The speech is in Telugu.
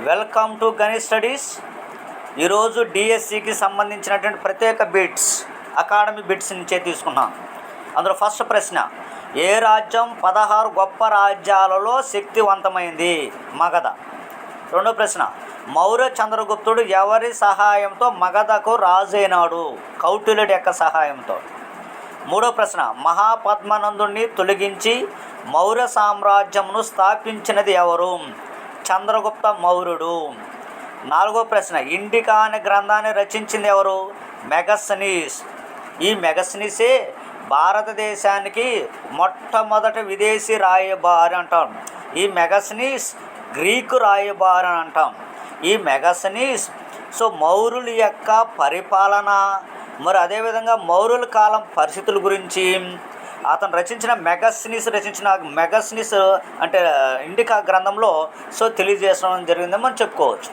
Welcome to Ganesh studies. ఈరోజు డిఎస్సికి సంబంధించినటువంటి ప్రత్యేక బిట్స్ అకాడమీ బిట్స్ నుంచే తీసుకున్నాం. అందులో ఫస్ట్ ప్రశ్న, ఏ రాజ్యం 16 గొప్ప రాజ్యాలలో శక్తివంతమైంది? మగధ. రెండో ప్రశ్న, మౌర్య చంద్రగుప్తుడు ఎవరి సహాయంతో మగధకు రాజైనాడు? కౌటిల్యుడి యొక్క సహాయంతో. మూడో ప్రశ్న, మహాపద్మనందుని తొలగించి మౌర్య సామ్రాజ్యంను స్థాపించినది ఎవరు? చంద్రగుప్త మౌర్యుడు. నాలుగో ప్రశ్న, ఇండికా అనే గ్రంథాన్ని రచించింది ఎవరు? మెగస్తనీస్. ఈ మెగస్తనీసే భారతదేశానికి మొట్టమొదటి విదేశీ రాయబారి అంటాం. ఈ మెగస్తనీస్ గ్రీకు రాయబారి అని అంటాం. ఈ మెగస్తనీస్ మౌర్యుల యొక్క పరిపాలన, మరి అదేవిధంగా మౌర్యుల కాలం పరిస్థితుల గురించి అతను రచించిన మెగస్తనీస్ అంటే ఇండికా గ్రంథంలో తెలియజేయడం జరిగిందని మనం చెప్పుకోవచ్చు.